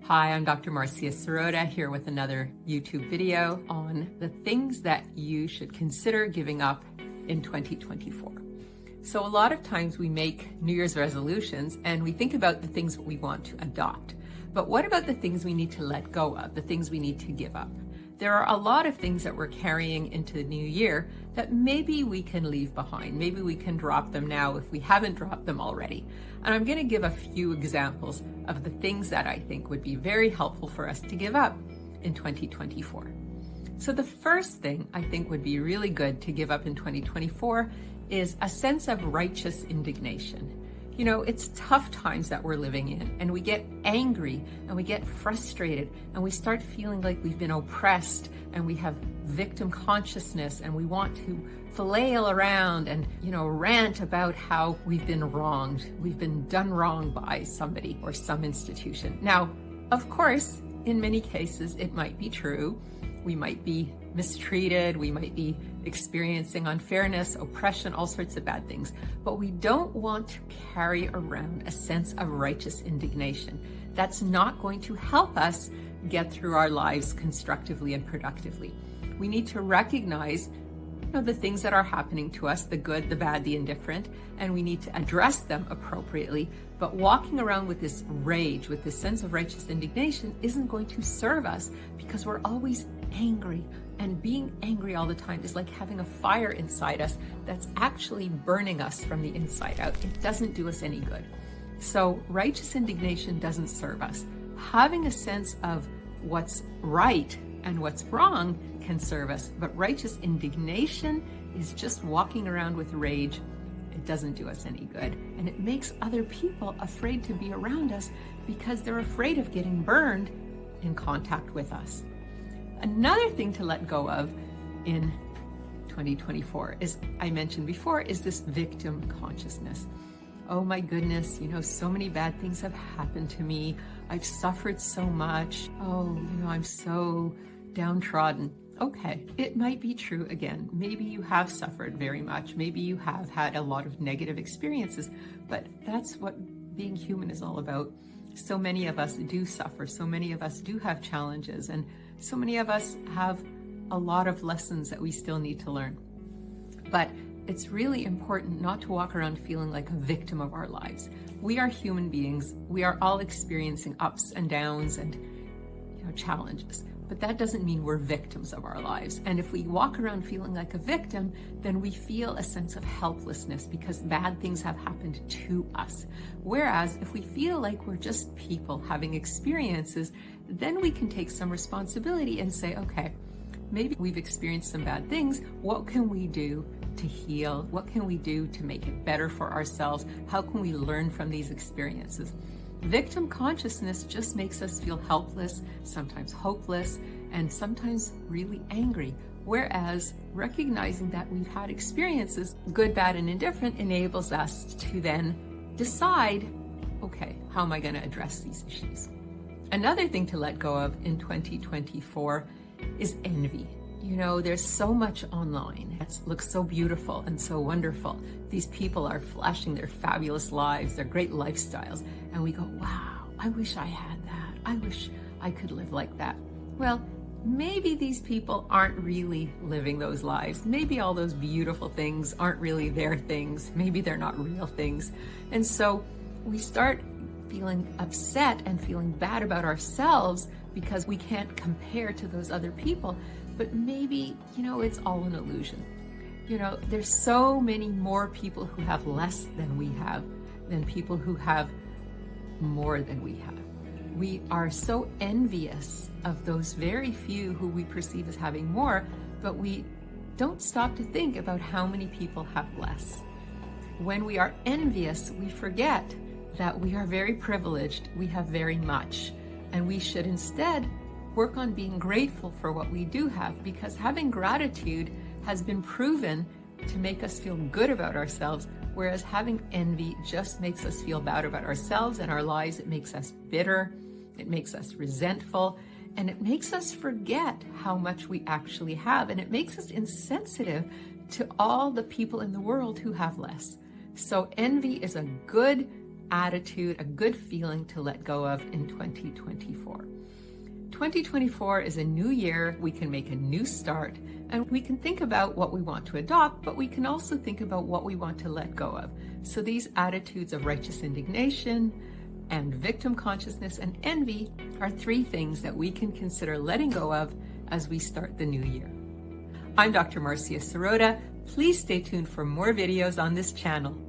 Hi, I'm Dr. Marcia Sirota here with another YouTube video on the things that you should consider giving up in 2024. So a lot of times we make New Year's resolutions and we think about the things we want to adopt. But what about the things we need to let go of, the things we need to give up? There are a lot of things that we're carrying into the new year that maybe we can leave behind. Maybe we can drop them now if we haven't dropped them already. And I'm going to give a few examples of the things that I think would be very helpful for us to give up in 2024. So the first thing I think would be really good to give up in 2024 is a sense of righteous indignation. You know, it's tough times that we're living in, and we get angry and we get frustrated and we start feeling like we've been oppressed and we have victim consciousness and we want to flail around and, rant about how we've been wronged. We've been done wrong by somebody or some institution. Now, of course, in many cases, it might be true. We might be mistreated, we might be experiencing unfairness, oppression, all sorts of bad things. But we don't want to carry around a sense of righteous indignation. That's not going to help us get through our lives constructively and productively. We need to recognize the things that are happening to us, the good, the bad, the indifferent, and we need to address them appropriately. But walking around with this rage, with this sense of righteous indignation isn't going to serve us because we're always angry. And being angry all the time is like having a fire inside us that's actually burning us from the inside out. It doesn't do us any good. So righteous indignation doesn't serve us. Having a sense of what's right and what's wrong can serve us, but righteous indignation is just walking around with rage. It doesn't do us any good, and it makes other people afraid to be around us because they're afraid of getting burned in contact with us. Another thing to let go of in 2024 is, I mentioned before, is this victim consciousness. Oh my goodness, so many bad things have happened to me. I've suffered so much. Oh, I'm so downtrodden. Okay, it might be true again. Maybe you have suffered very much. Maybe you have had a lot of negative experiences, but that's what being human is all about. So many of us do suffer. So many of us do have challenges, and so many of us have a lot of lessons that we still need to learn. But it's really important not to walk around feeling like a victim of our lives. We are human beings. We are all experiencing ups and downs and challenges. But that doesn't mean we're victims of our lives. And if we walk around feeling like a victim, then we feel a sense of helplessness because bad things have happened to us. Whereas if we feel like we're just people having experiences, then we can take some responsibility and say, okay, maybe we've experienced some bad things. What can we do to heal? What can we do to make it better for ourselves? How can we learn from these experiences? Victim consciousness just makes us feel helpless, sometimes hopeless, and sometimes really angry. Whereas recognizing that we've had experiences, good, bad, and indifferent, enables us to then decide, okay, how am I going to address these issues? Another thing to let go of in 2024 is envy. There's so much online. It looks so beautiful and so wonderful. These people are flashing their fabulous lives, their great lifestyles. And we go, wow, I wish I had that. I wish I could live like that. Well, maybe these people aren't really living those lives. Maybe all those beautiful things aren't really their things. Maybe they're not real things. And so we start feeling upset and feeling bad about ourselves because we can't compare to those other people. But maybe, it's all an illusion. There's so many more people who have less than we have than people who have more than we have. We are so envious of those very few who we perceive as having more, but we don't stop to think about how many people have less. When we are envious, we forget that we are very privileged, we have very much, and we should instead work on being grateful for what we do have, because having gratitude has been proven to make us feel good about ourselves, whereas having envy just makes us feel bad about ourselves and our lives. It makes us bitter, it makes us resentful, and it makes us forget how much we actually have, and it makes us insensitive to all the people in the world who have less. So envy is a good attitude, a good feeling to let go of in 2024. 2024 is a new year. We can make a new start, and we can think about what we want to adopt, but we can also think about what we want to let go of. So these attitudes of righteous indignation and victim consciousness and envy are 3 things that we can consider letting go of as we start the new year. I'm Dr. Marcia Sirota. Please stay tuned for more videos on this channel.